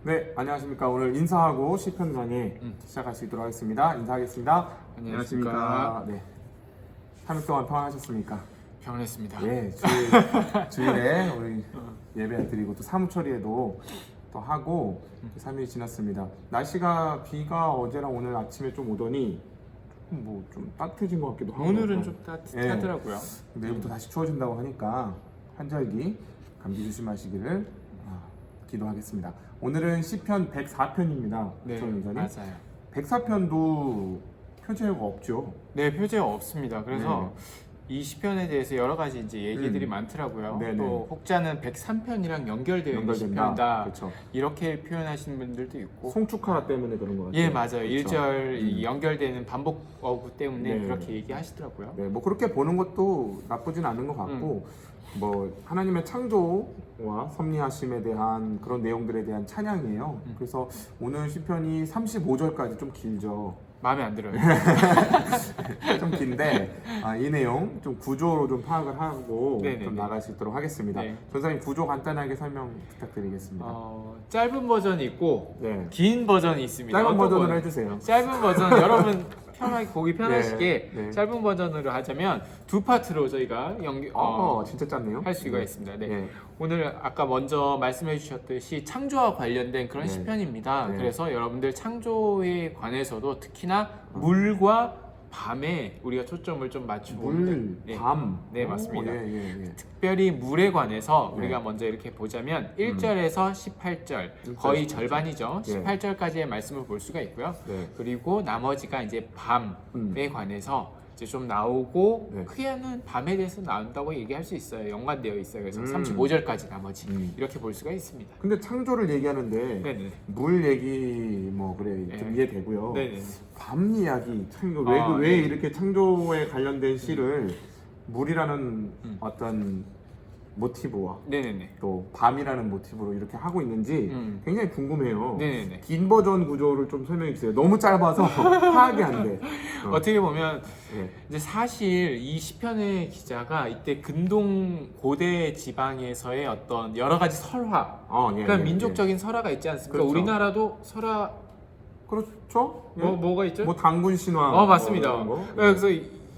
네, 안녕하십니까. 오늘 인사하고 시편 강의 시작할 수 있도록 하겠습니다. 인사하겠습니다. 안녕하십니까. 네. 3일 동안 평안하셨습니까? 평안했습니다. 네, 주일에 우리 예배 드리고 또 사무처리에도 또 하고 3일이 지났습니다. 날씨가 비가 어제랑 오늘 아침에 좀 오더니 뭐 좀 따뜻해진 것 같기도 하고 오늘은 좀 따뜻하더라고요. 내일부터 다시 추워진다고 하니까 환절기 감기 조심하시기를 기도하겠습니다. 오늘은 시편 104편입니다. 네, 기자님. 맞아요. 104편도 표제어가 없죠. 네, 표제가 없습니다. 그래서 이 시편에 대해서 여러 가지 이제 얘기들이 음. 많더라고요. 네네. 또 혹자는 103편이랑 연결되어 있는 연결된다. 시편이다. 그렇죠. 이렇게 표현하시는 분들도 있고. 송축하라 때문에 그런 것 같아요. 예, 맞아요. 그렇죠. 1절 연결되는 반복 어구 때문에 네. 그렇게 얘기하시더라고요. 네, 뭐 그렇게 보는 것도 나쁘진 않은 것 같고 뭐 하나님의 창조와 섭리하심에 대한 그런 내용들에 대한 찬양이에요. 그래서 오늘 시편이 35절까지 좀 길죠. 마음에 안 들어요. 좀 긴데 이 내용 좀 구조로 좀 파악을 하고 네네네. 좀 나갈 수 있도록 하겠습니다. 네. 전사님 구조 간단하게 설명 부탁드리겠습니다. 짧은 버전이 있고 네. 긴 버전이 있습니다. 짧은 어떤 버전으로 거예요? 해주세요. 짧은 버전 여러분 편하게 보기 편하시게 네, 네. 짧은 버전으로 하자면 두 파트로 저희가 진짜 짧네요. 할 수가 있습니다. 네. 네. 오늘 아까 먼저 말씀해 주셨듯이 창조와 관련된 그런 네. 시편입니다. 네. 그래서 여러분들 창조에 관해서도 특히나 물과 밤에 우리가 초점을 좀 맞추고 물, 네. 밤. 네, 맞습니다. 예. 특별히 물에 관해서 네. 우리가 먼저 이렇게 보자면 1절에서 18절 1절, 거의 18절. 절반이죠. 네. 18절까지의 말씀을 볼 수가 있고요. 네. 그리고 나머지가 이제 밤에 관해서 이제 좀 나오고 네. 크게는 밤에 대해서 나온다고 얘기할 수 있어요. 연관되어 있어요. 그래서 음. 35절까지 나머지 음. 이렇게 볼 수가 있습니다. 근데 창조를 얘기하는데 네네. 물 얘기 뭐 그래 좀 네. 이해되고요. 네네. 밤 이야기 참 이거 왜 네. 이렇게 창조에 관련된 시를 물이라는 어떤 모티브와 네네네. 또 밤이라는 모티브로 이렇게 하고 있는지 굉장히 궁금해요. 네네네. 긴 버전 구조를 좀 설명해 주세요. 너무 짧아서 파악이 안 돼. 어떻게 보면 예. 이제 사실 이 시편의 기자가 이때 근동 고대 지방에서의 어떤 여러 가지 설화, 예, 그러니까 예, 민족적인 설화가 있지 않습니까? 그렇죠. 우리나라도 설화 그렇죠? 예. 뭐가 있죠? 뭐 당군 신화. 맞습니다. 뭐 이런 거. 그래서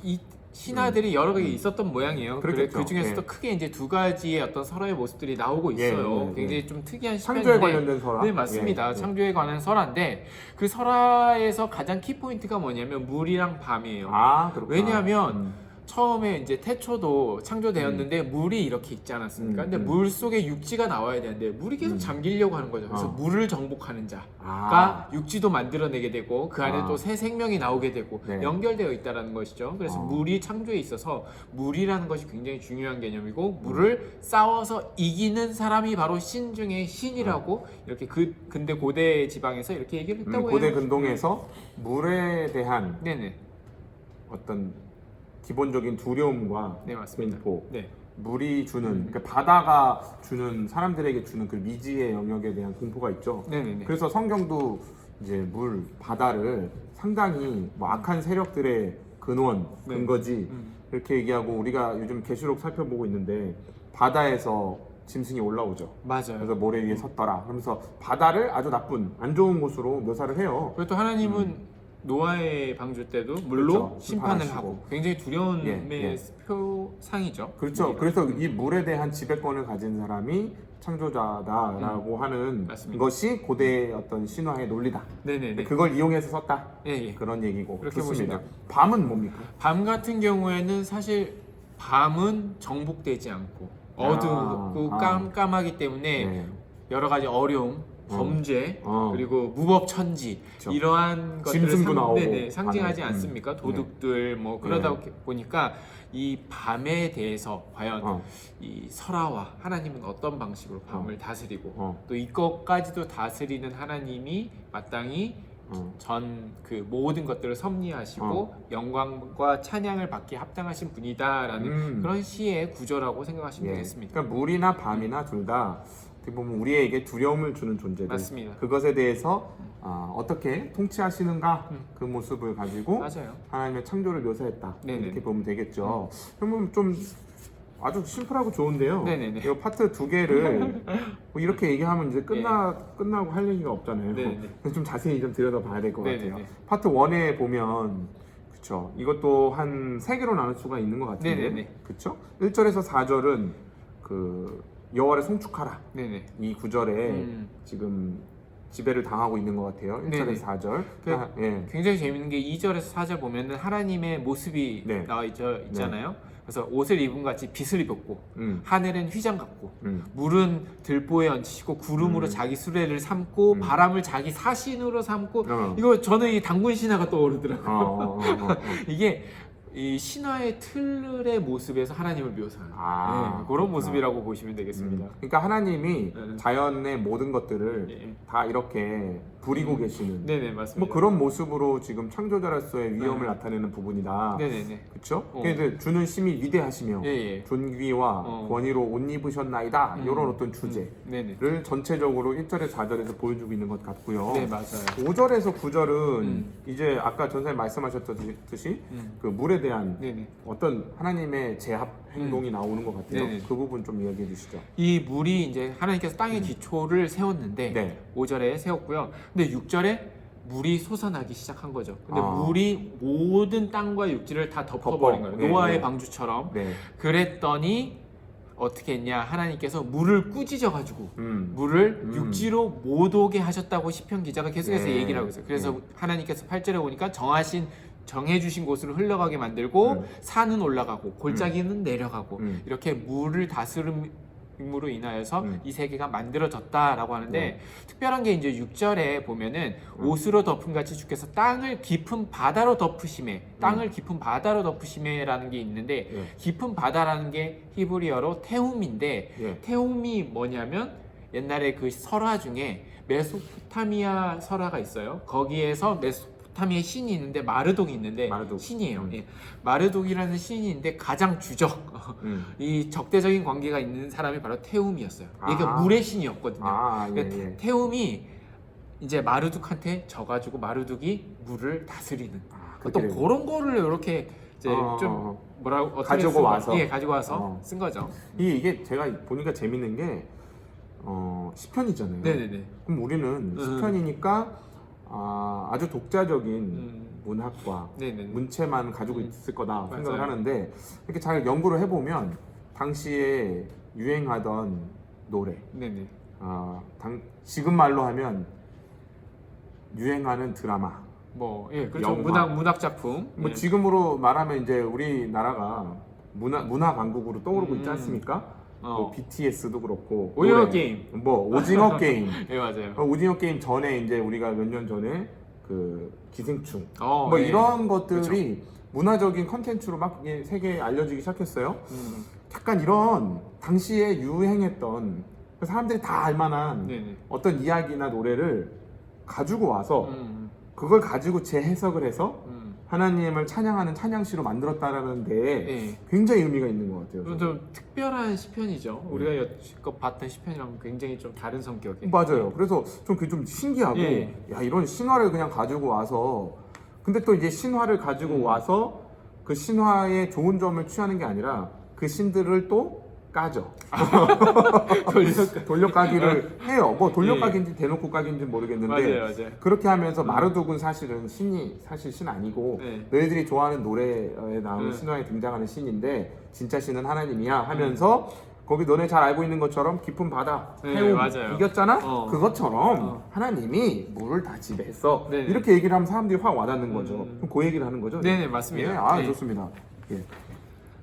이 신화들이 여러 가지 있었던 모양이에요. 그렇겠죠. 그 중에서도 예. 크게 이제 두 가지의 어떤 설화의 모습들이 나오고 예, 있어요. 예. 굉장히 좀 특이한 창조에 시편인데. 관련된 설화. 네, 맞습니다. 예. 창조에 관한 설화인데 그 설화에서 가장 키 포인트가 뭐냐면 물이랑 밤이에요. 그렇구나. 왜냐하면 처음에 이제 태초도 창조되었는데 물이 이렇게 있지 않았습니까? 근데 물 속에 육지가 나와야 되는데 물이 계속 잠기려고 하는 거죠. 그래서 물을 정복하는 자가 육지도 만들어내게 되고 그 안에 또 새 생명이 나오게 되고 네. 연결되어 있다라는 것이죠. 그래서 물이 창조에 있어서 물이라는 것이 굉장히 중요한 개념이고 물을 싸워서 이기는 사람이 바로 신 중에 신이라고 이렇게 근대 고대 지방에서 이렇게 얘기를 했다고 해요. 고대 근동에서 물에 대한 네네. 어떤 기본적인 두려움과 네, 맞습니다. 공포, 네. 물이 주는 그러니까 바다가 주는 사람들에게 주는 그 미지의 영역에 대한 공포가 있죠. 네네네. 그래서 성경도 이제 물, 바다를 상당히 뭐 악한 세력들의 근원, 네. 근거지 이렇게 얘기하고 우리가 요즘 계시록 살펴보고 있는데 바다에서 짐승이 올라오죠. 맞아요. 그래서 모래 위에 섰더라. 그러면서 바다를 아주 나쁜, 안 좋은 곳으로 묘사를 해요. 그리고 또 하나님은 노아의 방주 때도 물로 그렇죠. 심판을 심판하시고. 하고 굉장히 두려움의 예. 표상이죠. 그렇죠. 그래서 이 물에 대한 지배권을 가진 사람이 창조자다라고 하는 맞습니다. 것이 고대의 어떤 신화의 논리다. 네네네. 그걸 이용해서 썼다. 예. 그런 얘기고. 그렇게 좋습니다. 보시면 밤은 뭡니까? 밤 같은 경우에는 사실 밤은 정복되지 않고 어둡고 깜깜하기 때문에 네. 여러 가지 어려움, 범죄, 어. 그리고 무법천지 그쵸. 이러한 것들을 짐승도 나오고, 상징하지 밤에. 않습니까? 도둑들 뭐 그러다 네. 보니까 이 밤에 대해서 과연 어. 이 설화와 하나님은 어떤 방식으로 밤을 다스리고 또 이것까지도 다스리는 하나님이 마땅히 전 그 모든 것들을 섭리하시고 영광과 찬양을 받기에 합당하신 분이다라는 그런 시의 구조라고 생각하시면 예. 되겠습니다. 그러니까 물이나 밤이나 둘 다 어떻게 보면 우리에게 두려움을 주는 존재들. 맞습니다. 그것에 대해서 어떻게 통치하시는가 그 모습을 가지고 맞아요. 하나님의 창조를 묘사했다. 네네. 이렇게 보면 되겠죠. 그러면 좀 아주 심플하고 좋은데요. 네네네. 이 파트 두 개를 뭐 이렇게 얘기하면 이제 끝나고 할 얘기가 없잖아요. 네네네. 그래서 좀 자세히 좀 들여다봐야 될 것 같아요. 네네네. 파트 1에 보면 그쵸. 이것도 한 3개로 나눌 수가 있는 것 같은데. 네네네. 그쵸? 1절에서 4절은 그 여호와를 송축하라. 네네. 이 구절에 지금 지배를 당하고 있는 것 같아요. 1절에서 네네. 4절. 그 굉장히 재밌는 게 2절에서 4절 보면은 하나님의 모습이 네. 나와 있잖아요. 그래서 옷을 입은 같이 빗을 입었고 하늘은 휘장 같고 물은 들보에 얹히시고 구름으로 자기 수레를 삼고 바람을 자기 사신으로 삼고 이거 저는 이 단군 신화가 떠오르더라고요. 이게 이 신화의 틀의 모습에서 하나님을 묘사하는 그런 그렇구나. 모습이라고 보시면 되겠습니다. 그러니까 하나님이 네. 자연의 모든 것들을 네. 다 이렇게 부리고 계시는 네네 맞습니다. 뭐 그런 모습으로 지금 창조자로서의 위엄을 네. 나타내는 부분이다. 네네네. 그렇죠? 이제 주는 심히 위대하시며 예. 존귀와 권위로 옷 입으셨나이다. 이런 어떤 주제를 네네. 전체적으로 1절에서 4절에서 보여주고 있는 것 같고요. 네 맞아요. 5절에서 9절은 이제 아까 전사님 말씀하셨듯이 그 물에 대한 네네. 어떤 하나님의 제합 행동이 나오는 것 같아요. 네네. 그 부분 좀 이야기해 주시죠. 이 물이 이제 하나님께서 땅의 기초를 세웠는데 네. 5절에 세웠고요. 근데 6절에 물이 솟아나기 시작한 거죠. 근데 아. 물이 모든 땅과 육지를 다 덮어버린 거예요. 네, 노아의 네. 방주처럼. 네. 그랬더니 어떻게 했냐? 하나님께서 물을 꾸짖어가지고 물을 음. 육지로 못 오게 하셨다고 시편 기자가 계속해서 네. 얘기를 하고 있어요. 그래서 하나님께서 8절에 보니까 정해주신 곳으로 흘러가게 만들고 산은 올라가고 골짜기는 내려가고 이렇게 물을 다스림으로 인하여서 이 세계가 만들어졌다라고 하는데 특별한 게 이제 6절에 보면은 옷으로 덮은 같이 주께서 땅을 깊은 바다로 덮으심에 땅을 깊은 바다로 덮으심에라는 게 있는데 깊은 바다라는 게 히브리어로 테움인데 테움이 뭐냐면 옛날에 그 설화 중에 메소포타미아 설화가 있어요. 거기에서 메소포타미아의 신이 있는데 마르독이 있는데 마르독. 신이에요. 마르독이라는 신이 있는데 가장 주적 이 적대적인 관계가 있는 사람이 바로 테움이었어요. 이게 물의 신이었거든요. 그러니까 테움이 이제 마르둑한테 져가지고 마르둑이 물을 다스리는 어떤 그런 거를 이렇게 이제 좀 뭐라고 어떻게 가지고 와서 가지고 와서 쓴 거죠. 이게 제가 보니까 재밌는 게 시편이잖아요. 네네네. 그럼 우리는 시편이니까 아주 독자적인 문학과 네네네. 문체만 가지고 있을 거다 생각을 맞아요. 하는데 이렇게 잘 연구를 해보면 당시에 유행하던 노래, 네네. 지금 말로 하면 유행하는 드라마, 그렇죠. 영화. 문학 작품. 뭐 지금으로 말하면 이제 우리나라가 문화 강국으로 떠오르고 있지 않습니까? 뭐 BTS도 그렇고 오징어 게임. 오징어 게임. 네 맞아요. 오징어 게임 전에 이제 우리가 몇 년 전에 그 기생충 네. 이런 것들이 그렇죠. 문화적인 컨텐츠로 막 이게 세계에 알려지기 시작했어요. 약간 이런 당시에 유행했던 사람들이 다 알만한 네네. 어떤 이야기나 노래를 가지고 와서 그걸 가지고 재해석을 해서 하나님을 찬양하는 찬양시로 만들었다라는 데 굉장히 의미가 있는 것 같아요. 좀 특별한 시편이죠. 우리가 여태껏 봤던 시편이랑 굉장히 좀 다른 성격의. 맞아요. 그래서 좀 그게 좀 신기하고 야 이런 신화를 그냥 가지고 와서 근데 또 이제 신화를 가지고 와서 그 신화의 좋은 점을 취하는 게 아니라 그 신들을 또 까죠. 돌려까기를 해요. 돌려까기인지 대놓고 까기인지 모르겠는데 맞아요. 그렇게 하면서 마르둑은 사실은 사실 신 아니고 너희들이 좋아하는 노래에 나오는 신화에 등장하는 신인데 진짜 신은 하나님이야 하면서 거기 너네 잘 알고 있는 것처럼 깊은 바다 해움 맞아요. 이겼잖아? 그것처럼 하나님이 물을 다 지배했어. 이렇게 얘기를 하면 사람들이 확 와닿는 거죠. 그럼 그 얘기를 하는 거죠? 네네 맞습니다. 좋습니다.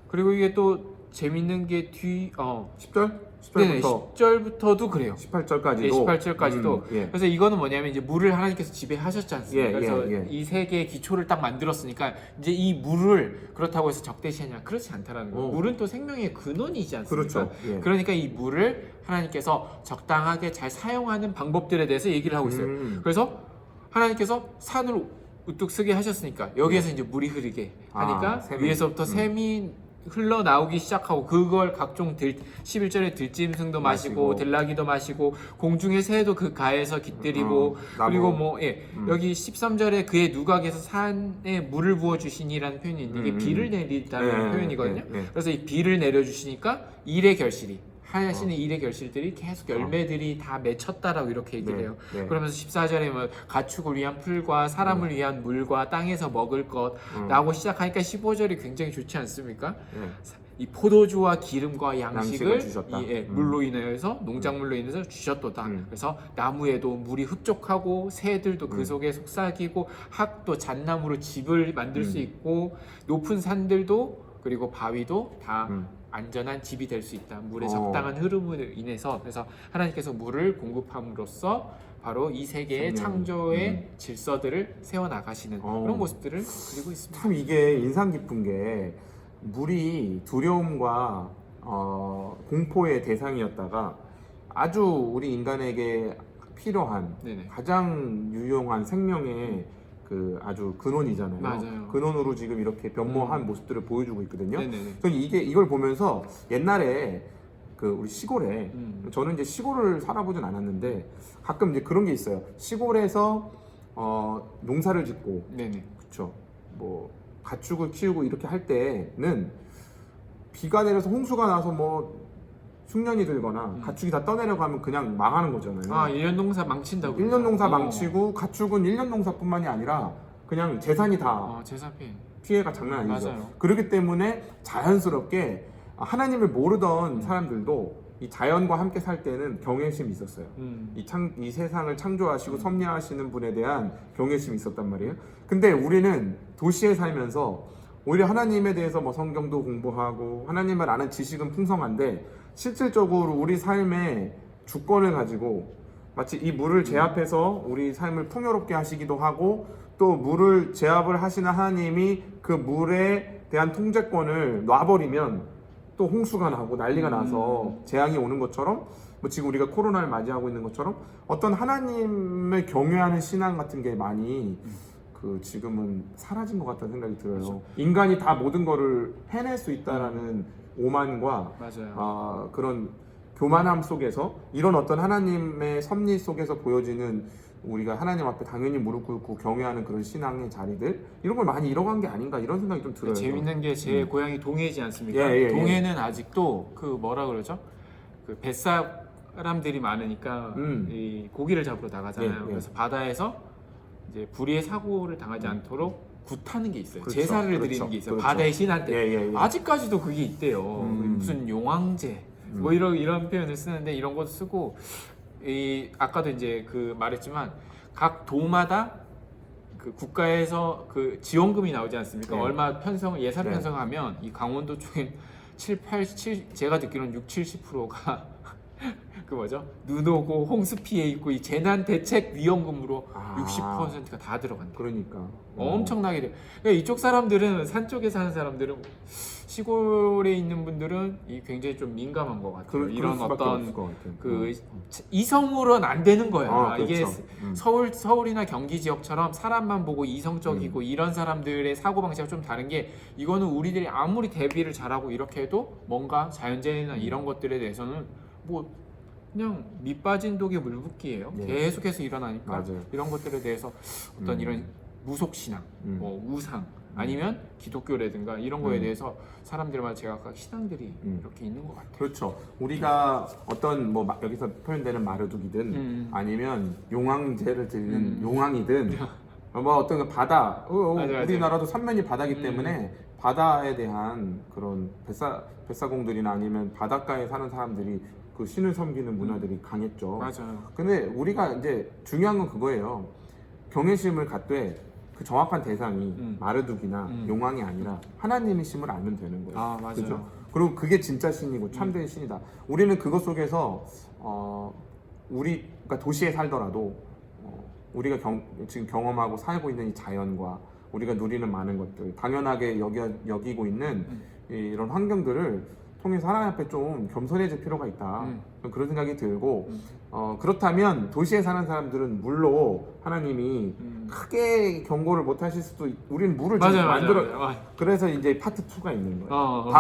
그리고 이게 또 재밌는 게 10절? 10절부터 네네, 10절부터도 그래요. 18절까지도. 네, 18절까지도. 그래서 이거는 뭐냐면 이제 물을 하나님께서 지배하셨지 않습니까? 그래서 이 세계의 기초를 딱 만들었으니까 이제 이 물을 그렇다고 해서 적대시하냐? 그렇지 않다라는 거예요. 물은 또 생명의 근원이지 않습니까? 그렇죠. 그러니까 이 물을 하나님께서 적당하게 잘 사용하는 방법들에 대해서 얘기를 하고 있어요. 그래서 하나님께서 산을 우뚝 쓰게 하셨으니까 여기에서 이제 물이 흐르게 하니까 샘이. 위에서부터 샘이 흘러나오기 시작하고 그걸 각종 11절에 들짐승도 마시고 들나귀도 마시고 공중의 새도 그 가에서 깃들이고 그리고 뭐 여기 13절에 그의 누각에서 산에 물을 부어 주시니라는 표현이 있는데 이게 비를 내리다는 표현이거든요. 그래서 이 비를 내려주시니까 일의 결실이 하시는 일의 결실들이 계속 열매들이 다 맺혔다라고 이렇게 얘기를 해요. 그러면서 14절에 뭐 가축을 위한 풀과 사람을 위한 물과 땅에서 먹을 것라고 시작하니까 15절이 굉장히 좋지 않습니까? 이 포도주와 기름과 양식을 주셨다. 물로 인해서 농작물로 인해서 주셨도다. 그래서 나무에도 물이 흡족하고 새들도 그 속에 속삭이고 학도 잣나무로 집을 만들 수 있고 높은 산들도 그리고 바위도 다 안전한 집이 될 수 있다. 물의 적당한 흐름으로 인해서 그래서 하나님께서 물을 공급함으로써 바로 이 세계의 창조의 질서들을 세워 나가시는 그런 모습들을 그리고 있습니다. 참 이게 인상 깊은 게 물이 두려움과 공포의 대상이었다가 아주 우리 인간에게 필요한 가장 유용한 생명의 그 아주 근원이잖아요. 맞아요. 근원으로 지금 이렇게 변모한 모습들을 보여주고 있거든요. 저는 이걸 보면서 옛날에 그 우리 시골에 저는 이제 시골을 살아보진 않았는데 가끔 이제 그런 게 있어요. 시골에서 농사를 짓고, 그렇죠. 뭐 가축을 키우고 이렇게 할 때는 비가 내려서 홍수가 나서 뭐 흉년이 들거나 가축이 다 떠내려가면 그냥 망하는 거잖아요. 1년 농사 망친다고. 1년 농사 망치고 가축은 1년 농사뿐만이 아니라 그냥 재산이 다 재산 피해가 장난 아니죠. 맞아요. 그렇기 때문에 자연스럽게 하나님을 모르던 사람들도 이 자연과 함께 살 때는 경외심이 있었어요. 이 세상을 창조하시고 섭리하시는 분에 대한 경외심이 있었단 말이에요. 근데 우리는 도시에 살면서 오히려 하나님에 대해서 뭐 성경도 공부하고 하나님을 아는 지식은 풍성한데 실질적으로 우리 삶의 주권을 가지고 마치 이 물을 제압해서 우리 삶을 풍요롭게 하시기도 하고 또 물을 제압을 하시는 하나님이 그 물에 대한 통제권을 놔버리면 또 홍수가 나고 난리가 나서 재앙이 오는 것처럼 뭐 지금 우리가 코로나를 맞이하고 있는 것처럼 어떤 하나님을 경외하는 신앙 같은 게 많이 그 지금은 사라진 것 같다는 생각이 들어요. 그렇죠. 인간이 다 모든 거를 해낼 수 있다라는 오만과 그런 교만함 속에서 이런 어떤 하나님의 섭리 속에서 보여지는 우리가 하나님 앞에 당연히 무릎 꿇고 경외하는 그런 신앙의 자리들 이런 걸 많이 잃어간 게 아닌가 이런 생각이 좀 들어요. 재밌는 게 제 고향이 동해지 않습니까? 동해는 아직도 그 뭐라 그러죠? 그 뱃사람들이 많으니까 이 고기를 잡으러 나가잖아요. 그래서 바다에서 이제 불의의 사고를 당하지 않도록 굿하는 게 있어요. 그렇죠. 제사를 드리는 게 있어요. 바다의 신한테. 아직까지도 그게 있대요. 무슨 용왕제 뭐 이런 표현을 쓰는데 이런 것도 쓰고 아까도 이제 그 말했지만 각 도마다 그 국가에서 그 지원금이 나오지 않습니까? 얼마 예산 편성하면 이 강원도 쪽엔 7, 제가 듣기로는 60-70%가 그 뭐죠? 눈 오고 홍수 피해 있고 이 재난 대책 위험금으로 60%가 다 들어간다. 그러니까 엄청나게 돼. 그러니까 이쪽 사람들은 산 쪽에 사는 사람들은 시골에 있는 분들은 굉장히 좀 민감한 것 같아요. 이런 어떤 그 이성으로는 안 되는 거야. 이게 서울이나 경기 지역처럼 사람만 보고 이성적이고 이런 사람들의 사고 방식이 좀 다른 게 이거는 우리들이 아무리 대비를 잘하고 이렇게 해도 뭔가 자연재해나 이런 것들에 대해서는 뭐 그냥 밑 빠진 독에 물 붓기예요. 계속해서 일어나니까 이런 것들에 대해서 어떤 이런 무속신앙, 뭐 우상 아니면 기독교라든가 이런 거에 대해서 사람들마다 제각각 신앙들이 이렇게 있는 것 같아요. 그렇죠. 우리가 어떤 뭐 여기서 표현되는 마르둑이든 아니면 용왕제를 드리는 용왕이든 뭐 어떤 바다 우리나라도 삼면이 바다기 때문에 바다에 대한 그런 뱃사공들이나 아니면 바닷가에 사는 사람들이 그 신을 섬기는 문화들이 강했죠. 맞아요. 근데 우리가 이제 중요한 건 그거예요. 경외심을 갖되 그 정확한 대상이 마르둑이나 용왕이 아니라 하나님의 심을 알면 되는 거예요. 맞아요. 그죠? 그리고 그게 진짜 신이고 참된 신이다. 우리는 그것 속에서 그러니까 도시에 살더라도 우리가 지금 경험하고 살고 있는 이 자연과 우리가 누리는 많은 것들 당연하게 여기고 있는 이런 환경들을 통해서 하나님 앞에 좀 겸손해질 필요가 있다. 그런 생각이 들고 그렇다면 도시에 사는 사람들은 물로 하나님이 크게 경고를 못 하실 수도 우리는 물을 지금 만들어 그래서 이제 파트 2가 있는 거예요.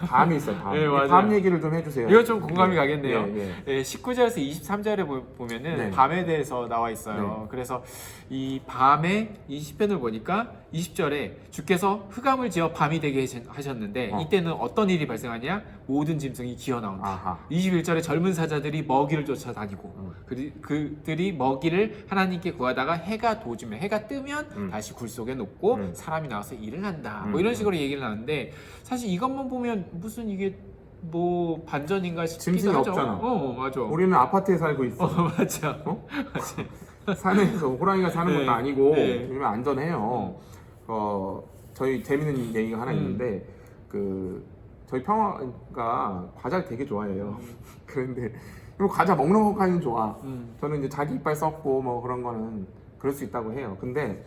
밤이 있어요. 밤. 네, 밤 얘기를 좀 해주세요. 이거 좀 공감이 가겠네요. 예. 네, 19절에서 23절에 보면은 네. 밤에 대해서 나와 있어요. 네. 그래서 이 밤에 이 시편을 보니까 20절에 주께서 흑암을 지어 밤이 되게 하셨는데 이때는 어떤 일이 발생하냐? 모든 짐승이 기어 나온다. 아하. 21절에 젊은 사자들이 먹이를 쫓아다니고 그들이 먹이를 하나님께 구하다가 해가 도주면 해가 뜨면 다시 굴 속에 놓고 사람이 나와서 일을 한다. 뭐 이런 식으로 얘기를 하는데 사실 이것만 보면 무슨 이게 뭐 반전인가 싶기도 짐승이 하죠. 없잖아. 맞아. 우리는 아파트에 살고 있어. 맞아. 산에서 호랑이가 사는 것도 네. 아니고 네. 요즘에 안전해요. 저희 재밌는 얘기가 하나 있는데 저희 평화가 과자를 되게 좋아해요. 그런데 그리고 과자 먹는 것까지는 좋아. 저는 이제 자기 이빨 썩고 뭐 그런 거는 그럴 수 있다고 해요. 근데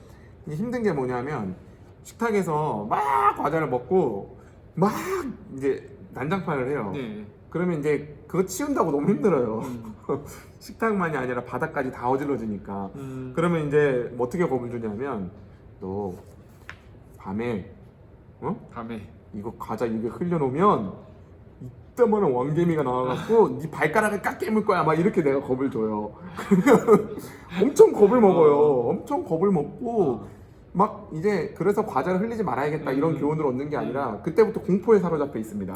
이제 힘든 게 뭐냐면 식탁에서 막 과자를 먹고 막 이제 난장판을 해요. 네. 그러면 이제 그거 치운다고 너무 힘들어요. 식탁만이 아니라 바닥까지 다 어질러지니까. 그러면 이제 뭐 어떻게 겁을 주냐면 너 밤에 밤에 이거 과자 입에 흘려놓으면 이따만한 왕개미가 나와갖고 네 발가락을 깎 깨물 거야 막 이렇게 내가 겁을 줘요. 그러면 엄청 겁을 먹어요. 엄청 겁을 먹고 막 이제 그래서 과자를 흘리지 말아야겠다 이런 교훈을 얻는 게 아니라 그때부터 공포에 사로잡혀 있습니다.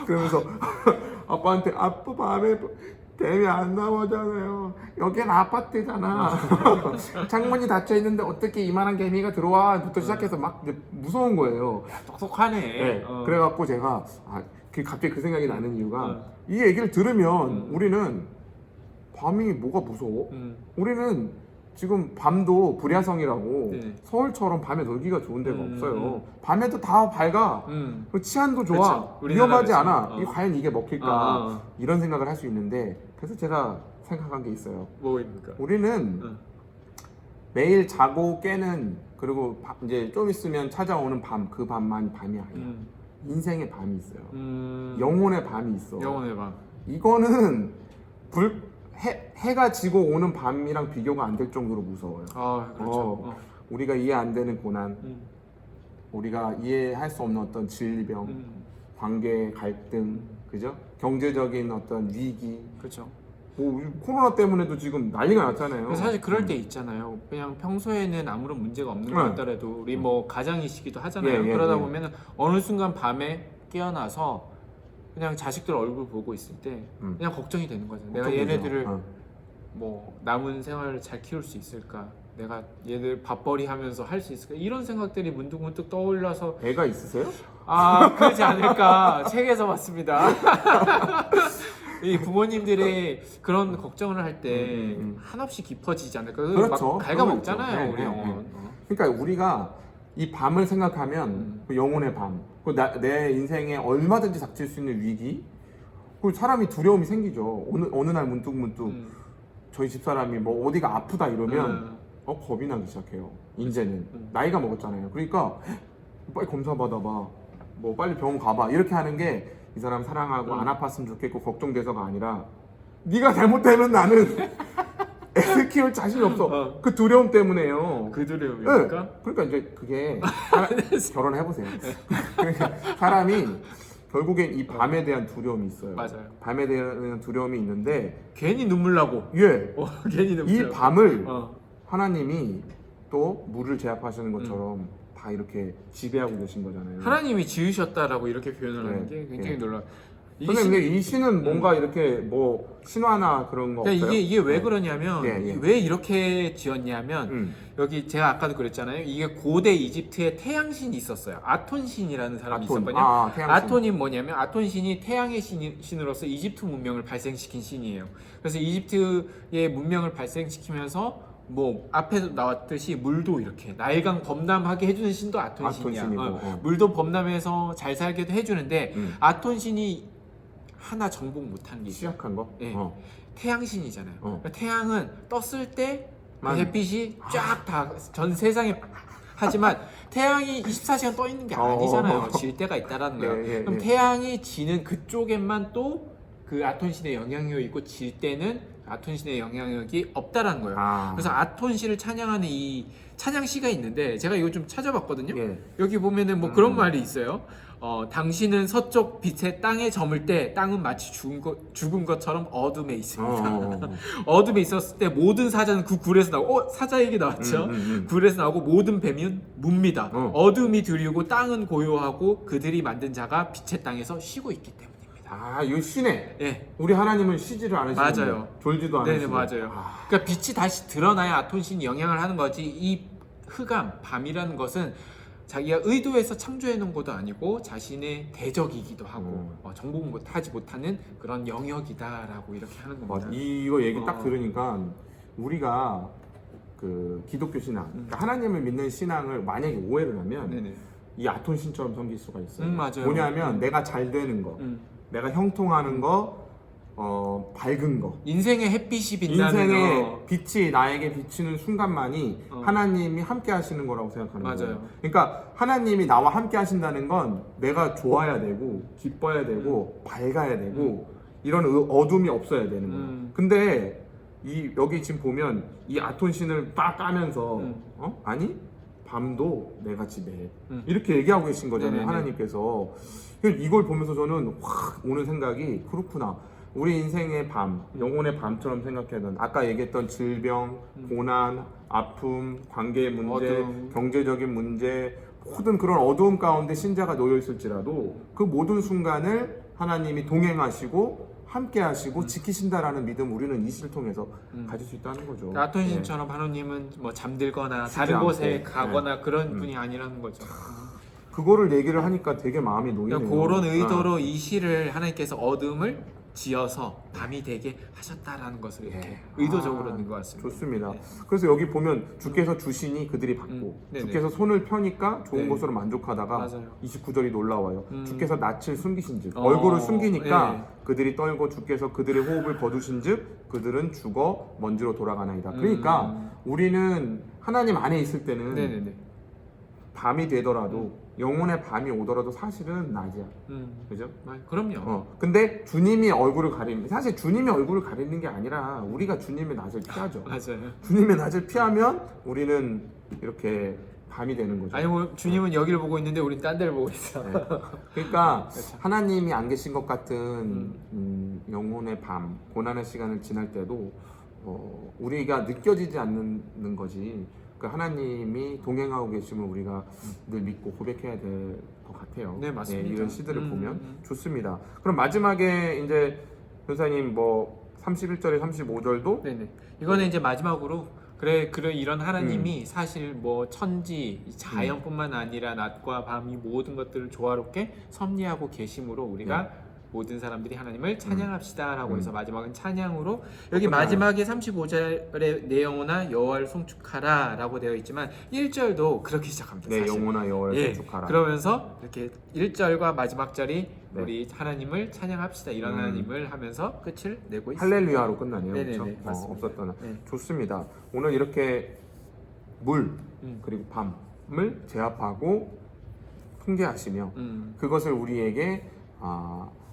그러면서 아빠한테 아빠 밤에 뱀이 안 나오잖아요. 여긴 아파트잖아. 창문이 닫혀 있는데 어떻게 이만한 개미가 들어와?부터 시작해서 막 이제 무서운 거예요. 똑똑하네. 네. 그래갖고 제가 갑자기 그 생각이 나는 이유가 이 얘기를 들으면 우리는 밤이 뭐가 무서워? 우리는 지금 밤도 불야성이라고 네. 서울처럼 밤에 놀기가 좋은 데가 없어요. 밤에도 다 밝아. 그리고 치안도 좋아. 그쵸. 위험하지 우리나라 않아. 그치. 이 과연 이게 먹힐까? 이런 생각을 할 수 있는데 그래서 제가 생각한 게 있어요. 뭐입니까? 우리는 매일 자고 깨는 그리고 이제 좀 있으면 찾아오는 밤, 그 밤만 밤이 아니야. 인생의 밤이 있어요. 영혼의 밤이 있어. 영혼의 밤. 이거는 해가 지고 오는 밤이랑 비교가 안 될 정도로 무서워요. 그렇죠. 우리가 이해 안 되는 고난, 우리가 이해할 수 없는 어떤 질병, 관계 갈등, 그죠? 경제적인 어떤 위기, 그렇죠. 뭐 코로나 때문에도 지금 난리가 났잖아요. 사실 그럴 때 있잖아요. 그냥 평소에는 아무런 문제가 없는 것 같더라도 우리 뭐 가장이시기도 하잖아요. 그러다 보면은 어느 순간 밤에 깨어나서 그냥 자식들 얼굴 보고 있을 때 그냥 걱정이 되는 거죠. 내가 얘네들을 뭐 남은 생활을 잘 키울 수 있을까? 내가 얘들 밥벌이 하면서 할 수 있을까? 이런 생각들이 문득문득 떠올라서 애가 있으세요? 그러지 않을까 책에서 봤습니다. 이 부모님들이 그런 걱정을 할 때 한없이 깊어지지 않을까? 그렇죠. 막 갉아먹잖아요, 우리 네, 영혼. 그러니까 우리가 이 밤을 생각하면 그 영혼의 밤, 내 인생에 얼마든지 닥칠 수 있는 위기, 그 사람이 두려움이 생기죠. 어느 날 문득 저희 집사람이 뭐 어디가 아프다 이러면 겁이 나기 시작해요. 이제는 나이가 먹었잖아요. 그러니까 빨리 검사 받아봐, 뭐 빨리 병원 가봐 이렇게 하는 게 이 사람 사랑하고 안 아팠으면 좋겠고 걱정돼서가 아니라 네가 잘못되면 나는 애를 키울 자신이 없어. 그 두려움 때문에요. 그 두려움입니까? 네. 그러니까 이제 그게 결혼해보세요. 그러니까 사람이 결국엔 이 밤에 대한 두려움이 있어요. 맞아요. 밤에 대한 두려움이 있는데 괜히 눈물 나고. 괜히 눈물 이 나고. 밤을 하나님이 또 물을 제압하시는 것처럼 다 이렇게 지배하고 계신 거잖아요. 하나님이 지으셨다라고 이렇게 표현을 하는 네. 게 굉장히 놀라워. 근데 이 시는 뭔가 이렇게 뭐 신화나 그런 거 없어요? 이게 왜 그러냐면 예. 왜 이렇게 지었냐면 여기 제가 아까도 그랬잖아요. 이게 고대 이집트에 태양신이 있었어요. 아톤신이라는 사람이 있었거든요. 태양신. 아톤이 뭐냐면 아톤신이 태양의 신으로서 이집트 문명을 발생시킨 신이에요. 그래서 이집트의 문명을 발생시키면서 뭐 앞에도 나왔듯이 물도 이렇게 나일강 범람하게 해주는 신도 아톤신이야. 물도 범람해서 잘 살게도 해주는데 아톤신이 하나 정복 못한 게 있어요. 시작한 거? 네. 태양신이잖아요. 그러니까 태양은 떴을 때 그 햇빛이 쫙 다 전 세상에 하지만 태양이 24시간 떠 있는 게 아니잖아요. 질 때가 있다라는 거예요. 그럼 태양이 지는 그쪽에만 또 그 아톤신의 영향력이 있고 질 때는 아톤신의 영향력이 없다라는 거예요. 그래서 아톤신을 찬양하는 이 찬양시가 있는데 제가 이거 좀 찾아봤거든요. 예. 여기 보면은 뭐 그런 말이 있어요. 당신은 서쪽 빛의 땅에 저물 때 땅은 마치 죽은 것처럼 어둠에 있습니다. 어둠에 있었을 때 모든 사자는 그 굴에서 나오고 사자 얘기 나왔죠. 굴에서 나오고 모든 뱀은 뭅니다. 어둠이 드리우고 땅은 고요하고 그들이 만든 자가 빛의 땅에서 쉬고 있기 때문입니다. 이거 쉬네. 네. 우리 하나님은 쉬지를 않으시는 맞아요. 졸지도 네네 않으시고. 맞아요. 그러니까 빛이 다시 드러나야 아톤신이 영향을 하는 거지. 이 흑암, 밤이라는 것은 자기가 의도해서 창조해 놓은 것도 아니고 자신의 대적이기도 하고 정복하지 못하는 그런 영역이다라고 이렇게 하는 겁니다. 맞아. 이거 얘기 딱 들으니까 우리가 그 기독교 신앙, 그러니까 하나님을 믿는 신앙을 만약에 오해를 하면 네네. 이 아톤신처럼 생길 수가 있어요. 맞아요. 뭐냐면 내가 잘 되는 거, 내가 형통하는 거, 밝은 거, 인생의 햇빛이 빛나는 인생의 거. 빛이 나에게 비치는 순간만이 하나님이 함께 하시는 거라고 생각하는 맞아요. 거예요. 그러니까 하나님이 나와 함께 하신다는 건 내가 좋아야 되고 기뻐야 되고 밝아야 되고 이런 어둠이 없어야 되는 거예요. 근데 여기 지금 보면 이 아톤신을 딱 까면서 아니 밤도 내가 지배해 이렇게 얘기하고 계신 거잖아요. 네네네. 하나님께서. 이걸 보면서 저는 확 오는 생각이 그렇구나. 우리 인생의 밤, 영혼의 밤처럼 생각해던 아까 얘기했던 질병, 고난, 아픔, 관계의 문제, 어두움. 경제적인 문제, 모든 그런 어두움 가운데 신자가 놓여 있을지라도 그 모든 순간을 하나님이 동행하시고 함께 하시고 지키신다라는 믿음 우리는 이 시를 통해서 가질 수 있다는 거죠. 아톤신처럼 하나님은 뭐 잠들거나 쉬지 다른 곳에 않고. 가거나 그런 분이 아니라는 거죠. 그거를 얘기를 하니까 되게 마음이 놓이네요. 그러니까 그런 의도로 이 시를 하나님께서 어둠을 지어서 밤이 되게 하셨다라는 것을 이렇게 의도적으로 넣은 것 같습니다. 좋습니다. 네. 그래서 여기 보면 주께서 주시니 그들이 받고 네네. 주께서 손을 펴니까 좋은 네. 것으로 만족하다가 맞아요. 29절이 놀라워요. 주께서 낯을 숨기신즉 어, 얼굴을 숨기니까 네. 그들이 떨고 주께서 그들의 호흡을 거두신즉 그들은 죽어 먼지로 돌아가나이다. 그러니까 우리는 하나님 안에 있을 때는 네네네. 밤이 되더라도 영혼의 밤이 오더라도 사실은 낮이야. 그죠? 그럼요. 근데 주님이 얼굴을 가리는 사실 주님이 얼굴을 가리는 게 아니라 우리가 주님의 낮을 피하죠. 맞아요. 주님의 낮을 피하면 우리는 이렇게 밤이 되는 거죠. 아니 뭐 주님은 여기를 보고 있는데 우린 딴 데를 보고 있어. 네. 그러니까 그렇죠. 하나님이 안 계신 것 같은 영혼의 밤, 고난의 시간을 지날 때도 우리가 느껴지지 않는 거지. 그 하나님이 동행하고 계심을 우리가 늘 믿고 고백해야 될 것 같아요. 네, 맞습니다. 이런 시들을 보면 좋습니다. 그럼 마지막에 이제 변사님 뭐 31절에 35절도 네네. 이거는 이제 마지막으로 그래 이런 하나님이 사실 뭐 천지 자연뿐만 아니라 낮과 밤이 모든 것들을 조화롭게 섭리하고 계심으로 우리가 모든 사람들이 하나님을 찬양합시다라고 해서 마지막은 찬양으로 여기 마지막에 35절에 내 영혼아 여호와를 송축하라라고 되어 있지만 1절도 그렇게 시작합니다. 내 사실. 영혼아 여호와를 예, 송축하라. 그러면서 이렇게 1절과 마지막 절이 우리 하나님을 찬양합시다 이런 하나님을 하면서 끝을 내고 있습니다. 할렐루야로 끝나네요. 네네네, 그렇죠? 맞습니다. 없었던 네. 좋습니다. 오늘 이렇게 물 그리고 밤을 제압하고 통계하시며 그것을 우리에게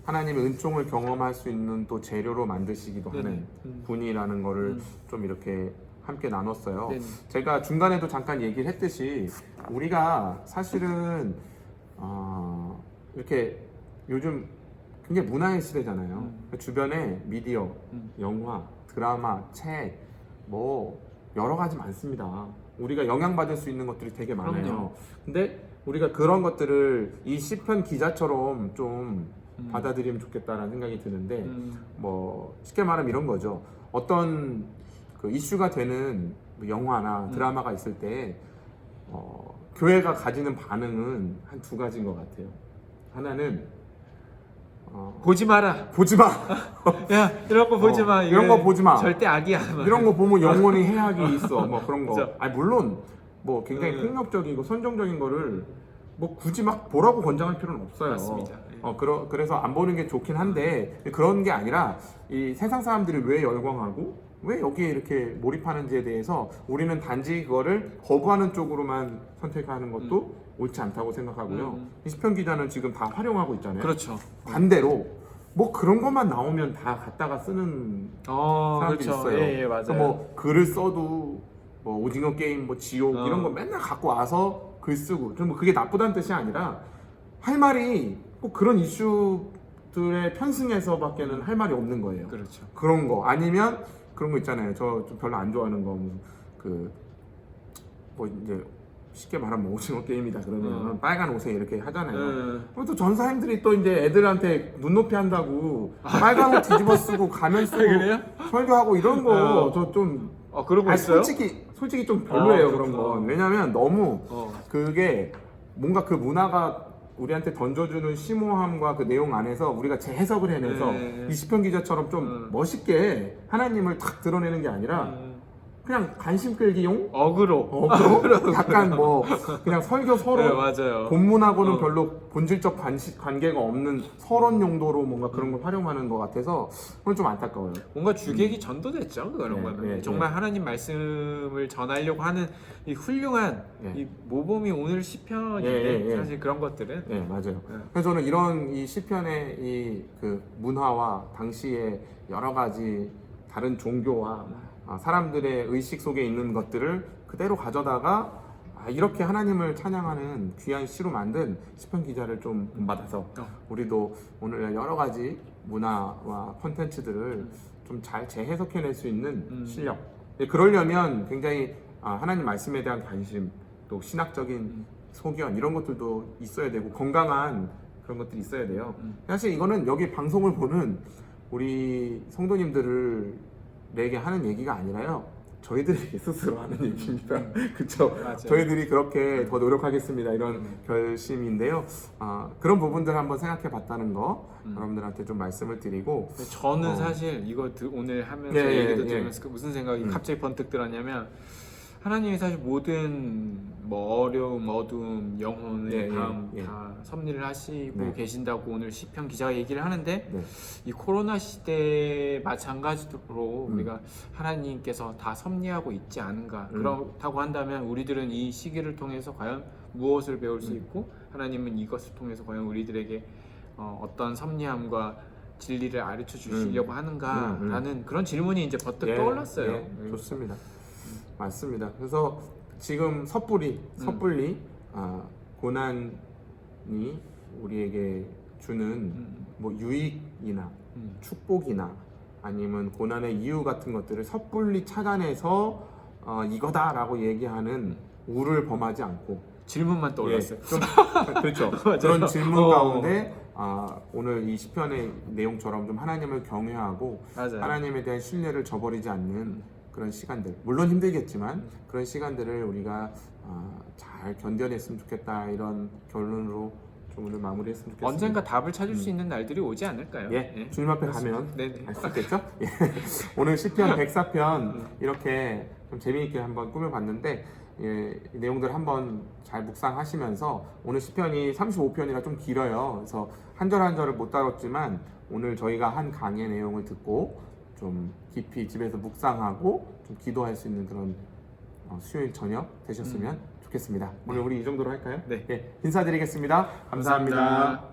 하나님의 은총을 경험할 수 있는 또 재료로 만드시기도 하는 분이라는 거를 좀 이렇게 함께 나눴어요. 네네. 제가 중간에도 잠깐 얘기를 했듯이 우리가 사실은 이렇게 요즘 굉장히 문화의 시대잖아요. 주변에 미디어, 영화, 드라마, 책, 뭐 여러 가지 많습니다. 우리가 영향받을 수 있는 것들이 되게 많아요. 그럼요. 근데 우리가 그런 것들을 이 시편 기자처럼 좀 받아들이면 좋겠다라는 생각이 드는데 뭐 쉽게 말하면 이런 거죠. 어떤 그 이슈가 되는 영화나 드라마가 있을 때 교회가 가지는 반응은 한 두 가지인 것 같아요. 하나는 보지 마라. 보지 마. 야 이런 거 보지 마. 이런 거 보지 마. 절대 악이야. 이런 거 보면 영원히 해악이 있어. 뭐 그런 거. 그죠? 아니 물론 뭐 굉장히 폭력적이고 선정적인 거를 뭐 굳이 막 보라고 권장할 필요는 없어요. 맞습니다. 그래서 안 보는 게 좋긴 한데 그런 게 아니라 이 세상 사람들이 왜 열광하고 왜 여기에 이렇게 몰입하는지에 대해서 우리는 단지 그거를 거부하는 쪽으로만 선택하는 것도 옳지 않다고 생각하고요. 이 시편 기자는 지금 다 활용하고 있잖아요. 그렇죠. 반대로 뭐 그런 것만 나오면 다 갖다가 쓰는 사람들이 그렇죠. 있어요. 예, 맞아요. 그래서 뭐 글을 써도 뭐 오징어 게임, 뭐 지옥 이런 거 맨날 갖고 와서 글 쓰고, 좀 뭐 그게 나쁘다는 뜻이 아니라 할 말이 꼭 그런 이슈들에 편승해서밖에는 할 말이 없는 거예요. 그렇죠. 그런 거 아니면 그런 거 있잖아요. 저 좀 별로 안 좋아하는 거 뭐 이제 쉽게 말하면 뭐 오징어 게임이다 그러면 빨간 옷에 이렇게 하잖아요. 그럼 또 전사님들이 또 이제 애들한테 눈높이 한다고 빨간 옷 뒤집어 쓰고 가면 쓰고 그래요? 설교하고 이런 거 저 좀 그런 거 있어요? 솔직히 좀 별로예요. 그런 그렇구나. 건. 왜냐면 너무 어. 그게 뭔가 그 문화가 우리한테 던져주는 심오함과 그 내용 안에서 우리가 재해석을 해내서 네. 이 시편 기자처럼 좀 멋있게 하나님을 탁 드러내는 게 아니라 그냥 관심 끌기용? 어그로. 약간 뭐 그냥 설교 네, 서론 맞아요. 본문하고는 별로 본질적 관계가 없는 서론 용도로 뭔가 그런 걸 활용하는 것 같아서 그건 좀 안타까워요. 뭔가 주객이 전도됐죠. 그런 네, 거는 네, 정말 하나님 말씀을 전하려고 하는 이 훌륭한 네. 이 모범이 오늘 시편인데 예, 예. 사실 그런 것들은 네, 맞아요. 네. 그래서 저는 이런 이 시편의 이 그 문화와 당시의 여러 가지 다른 종교와 사람들의 의식 속에 있는 것들을 그대로 가져다가 이렇게 하나님을 찬양하는 귀한 시로 만든 시편 기자를 좀 본받아서 우리도 오늘 여러 가지 문화와 콘텐츠들을 좀 잘 재해석해낼 수 있는 실력. 그러려면 굉장히 하나님 말씀에 대한 관심, 또 신학적인 소견 이런 것들도 있어야 되고 건강한 그런 것들이 있어야 돼요. 사실 이거는 여기 방송을 보는 우리 성도님들에게 하는 얘기가 아니라요. 저희들에게 스스로 하는 얘기입니다. 그렇죠? 저희들이 그렇게 더 노력하겠습니다. 이런 결심인데요. 그런 부분들 한번 생각해 봤다는 거 여러분들한테 좀 말씀을 드리고 저는 사실 이거 오늘 하면서 예, 얘기도 예, 들으면서 무슨 생각이 갑자기 번뜩 들었냐면 하나님이 사실 모든 뭐 어려움, 어두움, 영혼의 다음 다 섭리를 하시고 계신다고 오늘 시편 기자가 얘기를 하는데 이 코로나 시대에 마찬가지로 우리가 하나님께서 다 섭리하고 있지 않은가. 그렇다고 한다면 우리들은 이 시기를 통해서 과연 무엇을 배울 수 있고 하나님은 이것을 통해서 과연 우리들에게 어떤 섭리함과 진리를 가르쳐 주시려고 하는가라는 그런 질문이 이제 번뜩 떠올랐어요. 좋습니다. 맞습니다. 그래서 지금 섣불리 고난이 우리에게 주는 뭐 유익이나 축복이나 아니면 고난의 이유 같은 것들을 섣불리 찾아내서 이거다라고 얘기하는 우를 범하지 않고 질문만 떠올랐어요. 좀 그렇죠. 그런 질문 가운데 오늘 이 시편의 내용처럼 좀 하나님을 경외하고 맞아요. 하나님에 대한 신뢰를 저버리지 않는 그런 시간들, 물론 힘들겠지만 그런 시간들을 우리가 잘 견뎌냈으면 좋겠다 이런 결론으로 좀 오늘 마무리했으면 좋겠습니다. 언젠가 답을 찾을 수 있는 날들이 오지 않을까요? 주님 앞에 가면 네네. 알 수 있겠죠? 오늘 시편 104편 이렇게 좀 재미있게 한번 꾸며봤는데 이 내용들 한번 잘 묵상하시면서 오늘 시편이 35편이라 좀 길어요. 그래서 한 절 한 절을 못 다뤘지만 오늘 저희가 한 강의 내용을 듣고 좀 깊이 집에서 묵상하고 좀 기도할 수 있는 그런 수요일 저녁 되셨으면 좋겠습니다. 오늘 우리 이 정도로 할까요? 네. 인사드리겠습니다. 감사합니다.